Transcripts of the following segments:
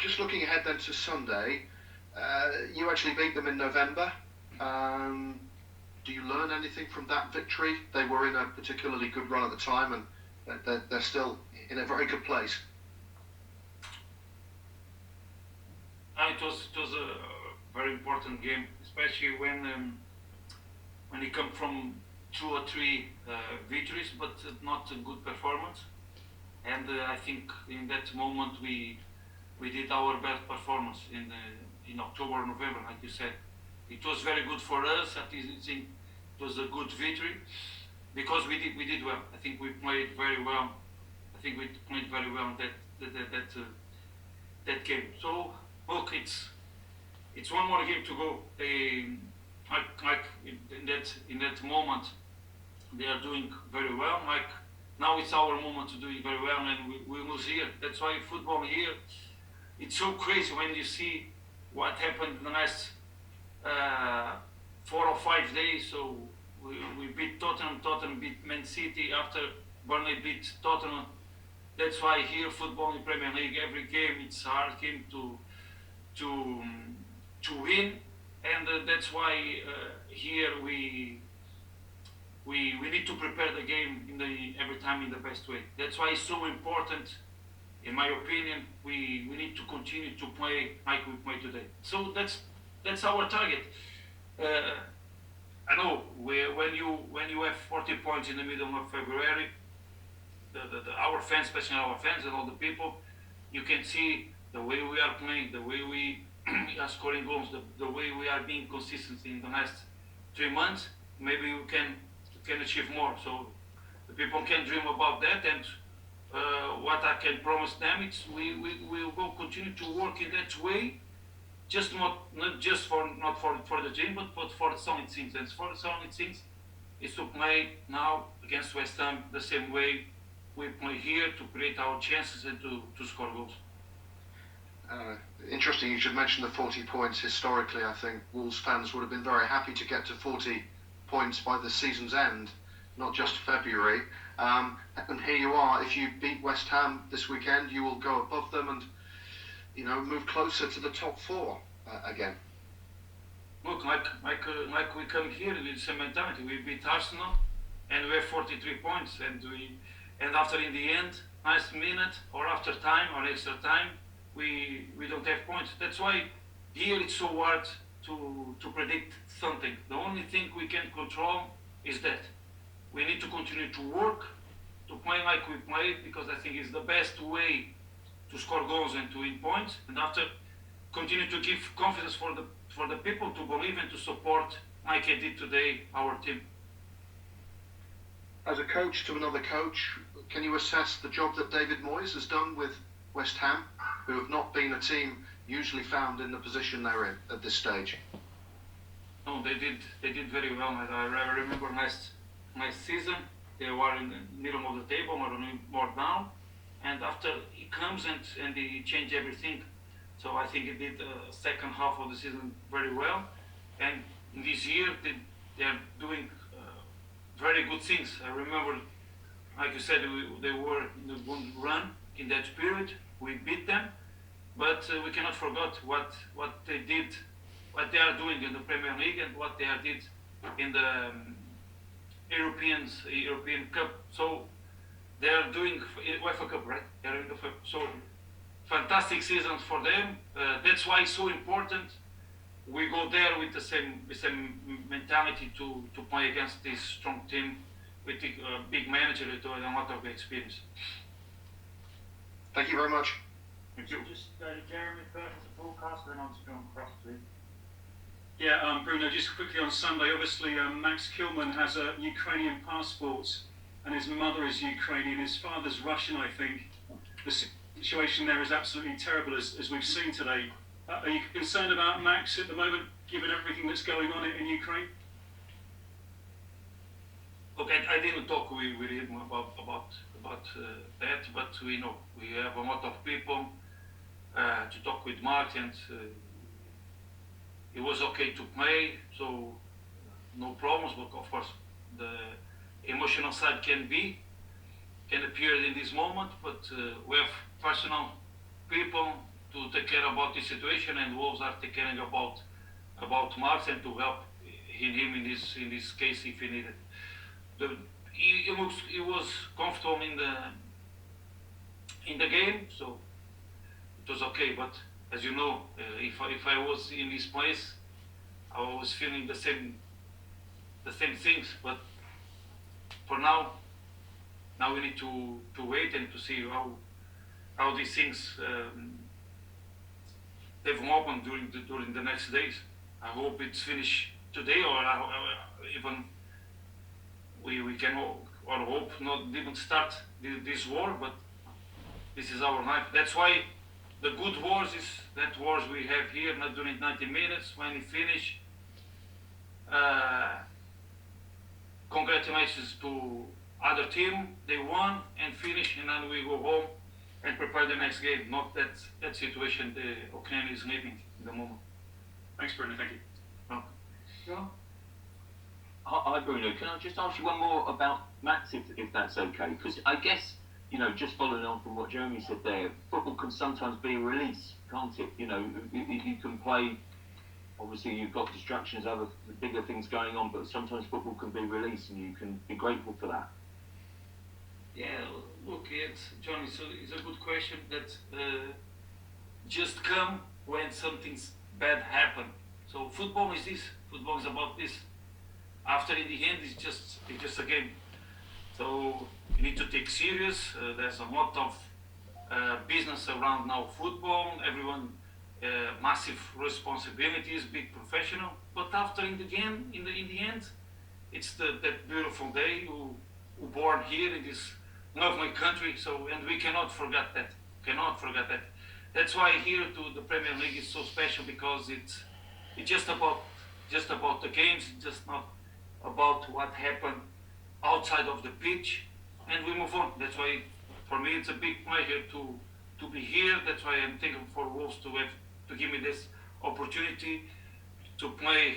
just looking ahead then to Sunday, you actually beat them in November. Do you learn anything from that victory? They were in a particularly good run at the time, and they're still in a very good place. It was a very important game, especially when you come from 2 or 3 victories, but not a good performance. And I think in that moment we did our best performance in October, November, like you said. It was very good for us. I think it was a good victory because we did well. I think we played very well. I think we played very well that game. So look, it's one more game to go. Like in that moment, they are doing very well. Like now it's our moment to do it very well, and we lose here. That's why football here, it's so crazy when you see what happened in the last 4 or 5 days. So we beat Tottenham beat Man City, after Burnley beat Tottenham. That's why here football in Premier League, every game it's a hard game to win, and that's why here we need to prepare the game every time in the best way. That's why it's so important, in my opinion. We need to continue to play like we play today. So that's our target. I know when you have 40 points in the middle of February, our fans, especially our fans and all the people, you can see the way we are playing, the way we are scoring goals, the way we are being consistent in the last 3 months. Maybe we can achieve more. So the people can dream about that, and what I can promise them is we will continue to work in that way. Just not just for the dream, but for the solid things. And for the solid things is to play now against West Ham the same way we play here, to create our chances and to score goals. Interesting you should mention the 40 points. Historically, I think Wolves fans would have been very happy to get to 40 points by the season's end, not just February. And here you are. If you beat West Ham this weekend, you will go above them and move closer to the top 4 again. Look, like we come here with the same mentality. We beat Arsenal, and we have 43 points, and after in the end, last minute or after time or extra time, we don't have points. That's why here it's so hard to predict something. The only thing we can control is that we need to continue to work, to play like we play, because I think it's the best way to score goals and to win points, and after continue to give confidence for the people to believe and to support, like I did today, our team. As a coach to another coach, can you assess the job that David Moyes has done with West Ham, who have not been a team usually found in the position they're in at this stage? No, they did very well. I remember last season they were in the middle of the table, more down, and after he comes and he changed everything. So I think he did the second half of the season very well, and this year they are doing very good things. I remember, like you said, they were in a good run in that period. We beat them, but we cannot forget what they did, what they are doing in the Premier League, and what they did in the European Cup. So they are doing UEFA Cup, right? They are in the so fantastic seasons for them. That's why it's so important. We go there with the same mentality to play against this strong team with a big manager with a lot of experience. Thank you very much. Thank you. Just go to Jeremy first as a broadcaster, then on to John Cross, please. Yeah, Bruno, just quickly on Sunday, obviously Max Kilman has a Ukrainian passport and his mother is Ukrainian, his father's Russian, I think. The situation there is absolutely terrible, as we've seen today. Are you concerned about Max at the moment, given everything that's going on in Ukraine? Look, I didn't talk with him about that, but we know we have a lot of people to talk with Max, and it was okay to play, so no problems. But of course, the emotional side can appear in this moment. But we have personal people to take care about the situation, and Wolves are taking caring about Marks and to help him in this case if he needed. He was comfortable in the game, so it was okay. But as you know, if I was in this place, I was feeling the same things. But for now we need to wait and to see how these things develop during the next days. I hope it's finished today, or even we can or hope not even start this war. But this is our life. That's why the good wars is that wars we have here, not during 90 minutes. When we finish, congratulations to other team, they won and finish, and then we go home and prepare the next game. Not that situation the Ukraine is living in the moment. Thanks, Bruno. Thank you. John? Hi, Bruno. Can I just ask you one more about Max, if that's okay? Because I guess, just following on from what Jeremy said there, football can sometimes be a release, can't it? You can play. Obviously, you've got distractions, other bigger things going on, but sometimes football can be released, and you can be grateful for that. Yeah, look, John, it's a good question that just come when something's bad happen. So football is this. Football is about this. After in the end, it's just a game. So you need to take serious. There's a lot of business around now football. Everyone massive responsibilities, big professional. But after in the end, it's that beautiful day who born here in this lovely country. So and we cannot forget that. That's why here to the Premier League is so special, because it's just about the games, just not about what happened outside of the pitch, and we move on. That's why for me it's a big pleasure to be here. That's why I'm thankful for Wolves to give me this opportunity to play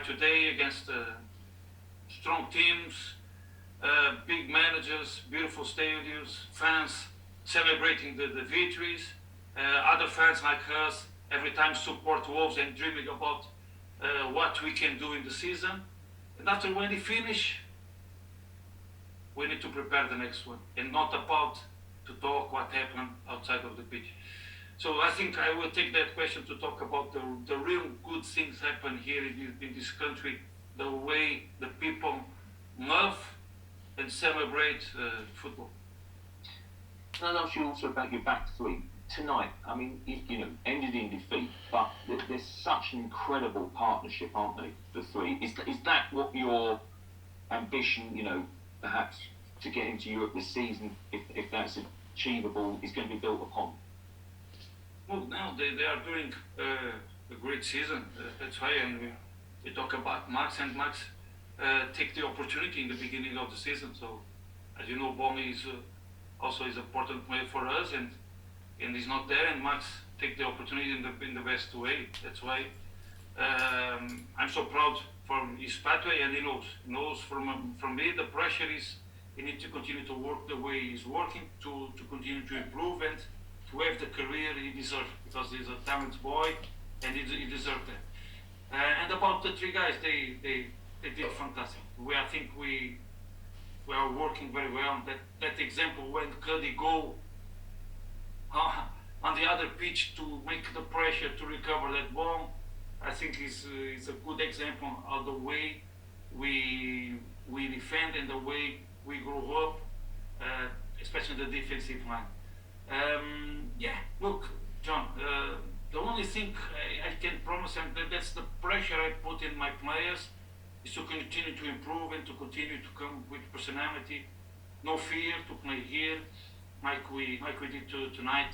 today against strong teams, big managers, beautiful stadiums, fans celebrating the victories, other fans like us every time support Wolves and dreaming about what we can do in the season. And after when we finish, we need to prepare the next one, and not about to talk what happened outside of the pitch. So I think I will take that question to talk about the real good things happen here in this country, the way the people love and celebrate football. Can I ask you also about your back three? Tonight, I mean, ended in defeat, but there's such an incredible partnership, aren't they, the three? Is that what your ambition, perhaps to get into Europe this season, if that's achievable, is going to be built upon? Well, now they are doing a great season. That's why, and we talk about Max, and Max take the opportunity in the beginning of the season. So, as you know, Bonnie is also is an important player for us, and he's not there, and Max take the opportunity in the best way. That's why I'm so proud for his pathway, and he knows from me the pressure is he needs to continue to work the way he's working to continue to improve and to have the career he deserves, because he's a talented boy and he deserves that. And about the three guys, they did fantastic. I think we are working very well. That example when Cuddy go on the other pitch to make the pressure to recover that ball, I think is a good example of the way we defend and the way we grow up, especially the defensive line. Look, John, the only thing I can promise them that's the pressure I put in my players is to continue to improve and to continue to come with personality, no fear to play here, like we did tonight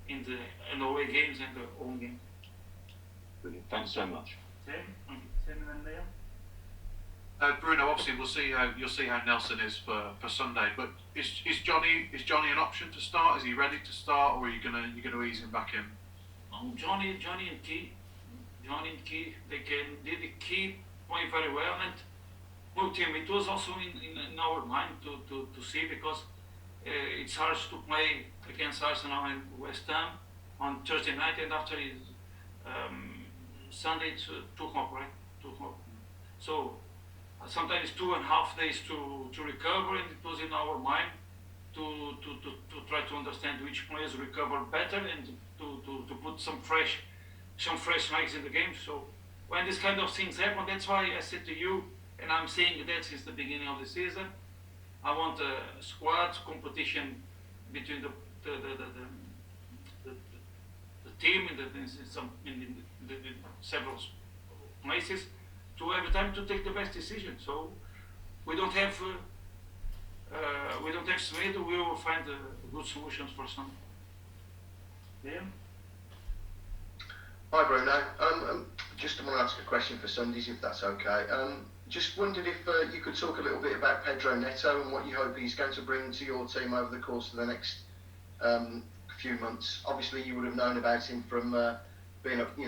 in the away games and the home game. Brilliant. Thanks so much. Tim and then Liam. Bruno, obviously you'll see how Nelson is for Sunday, but is Johnny an option to start? Is he ready to start, or are you gonna ease him back in? Johnny and Key, they did the Key play very well, and look, Tim, it was also in our mind to see, because it's hard to play against Arsenal and West Ham, on Thursday night, and after Sunday it's 2 o'clock, right? 2 o'clock. So sometimes 2.5 days to recover, and it was in our mind to try to understand which players recover better and to put some fresh legs in the game. So when this kind of things happen, that's why I said to you, and I'm saying that since the beginning of the season, I want a squad competition between the team in several places to every time to take the best decision. So we don't have Smith. We will find good solutions for some. Liam? Hi Bruno, just want to ask a question for Sundays if that's okay. Just wondered if you could talk a little bit about Pedro Neto and what you hope he's going to bring to your team over the course of the next few months. Obviously you would have known about him from being he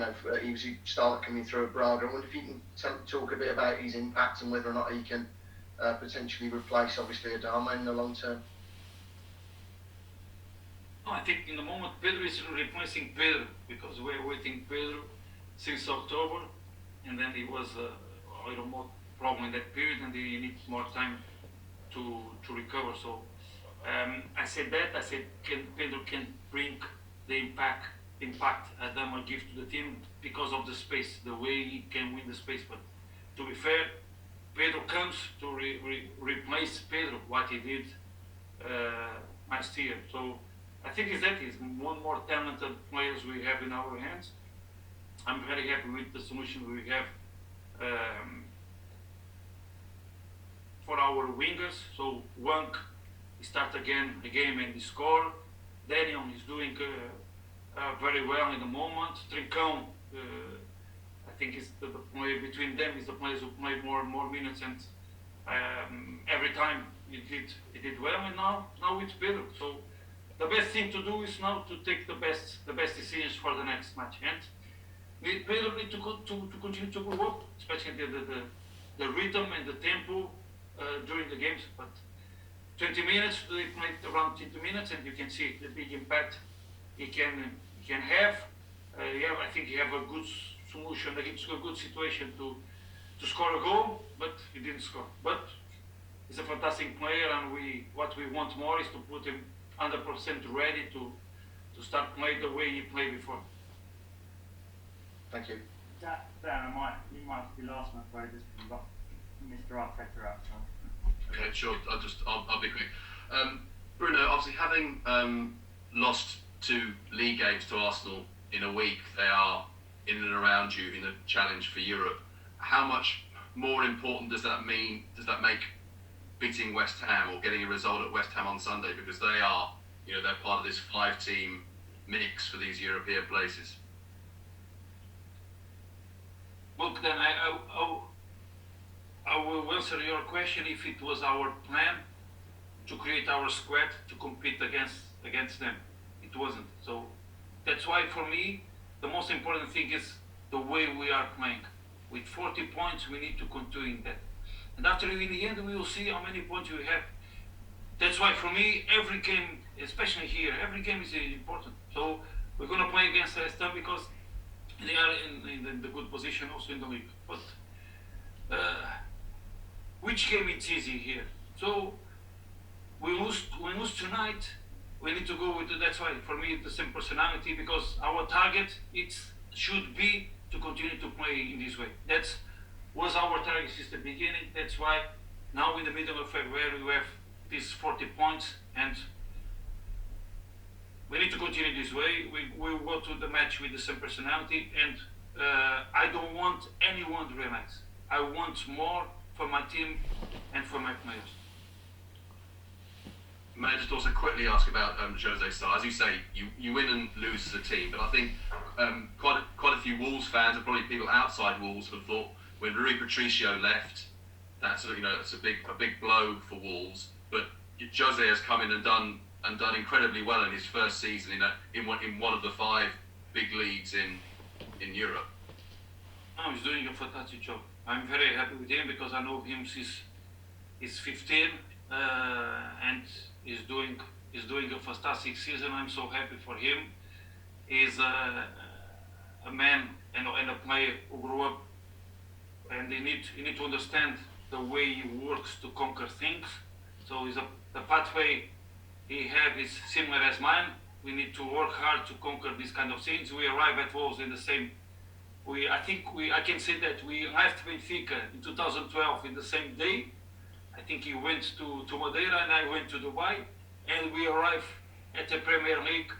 was a starter coming through at Braga. I wonder if you can talk a bit about his impact and whether or not he can potentially replace obviously Adama in the long term. No, I think in the moment Pedro is replacing Pedro because we're waiting Pedro since October, and then he was a little more problem in that period, and he needs more time to recover. So I said Pedro can bring the impact Adama gives to the team because of the space, the way he can win the space. But to be fair, Pedro comes to replace Pedro, what he did last year. So I think he's one more talented players we have in our hands. I'm very happy with the solution we have for our wingers. So Wank start again a game and he score. Daniel is doing very well in the moment. Trincão, I think is the player between them is the players who play more minutes, and every time he did well, and now it's Pedro. So the best thing to do is now to take the best decisions for the next match, and Pedro need to continue to go up, especially the rhythm and the tempo during the games. But 20 minutes, they played around 20 minutes, and you can see the big impact he can have. I think he have a good solution, it's a good situation to score a goal, but he didn't score. But he's a fantastic player, and what we want more is to put him 100% ready to start playing the way he played before. Thank you. Dan, you might be last one, but just got Mr. Arteta out. Okay, sure. I'll be quick. Bruno, obviously having lost 2 league games to Arsenal in a week, they are in and around you in the challenge for Europe. How much more important does that make beating West Ham or getting a result at West Ham on Sunday, because they are, they're part of this 5-team mix for these European places? Look, then I will answer your question. If it was our plan to create our squad to compete against them, it wasn't. So that's why for me the most important thing is the way we are playing. With 40 points, we need to continue in that. And after in the end, we will see how many points we have. That's why for me, every game, especially here, every game is important. So we're going to play against West Ham because they are in the good position also in the league. But which game it's easy here? So we lose tonight. We need to go with that's why for me the same personality, because our target should be to continue to play in this way. That was our target since the beginning. That's why now in the middle of February we have these 40 points, and we need to continue this way. We will go to the match with the same personality, and I don't want anyone to relax. I want more for my team and for my players. May I just also quickly ask about Jose's start? As you say, you win and lose as a team, but I think quite a few Wolves fans, and probably people outside Wolves, have thought when Rui Patricio left, that's it's a big blow for Wolves. But Jose has come in and done incredibly well in his first season in one of the 5 big leagues in Europe. No, he's doing a fantastic job. I'm very happy with him because I know him since he's 15, and he's doing a fantastic season. I'm so happy for him. He's a man and a player who grew up, and you need to understand the way he works to conquer things. So the pathway he has is similar as mine. We need to work hard to conquer these kind of things. We arrive at Wolves in the same. I can say that we left Benfica in 2012 in the same day. I think he went to Madeira and I went to Dubai, and we arrived at the Premier League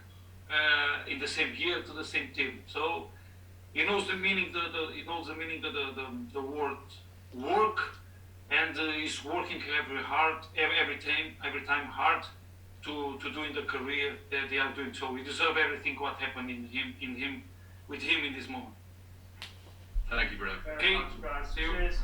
in the same year to the same team. So he knows the meaning, the word work, and he's working every time hard to doing the career that they are doing. So we deserve everything what happened with him in this moment. Thank you, Bruno. Very Okay. much, guys. See you. Cheers.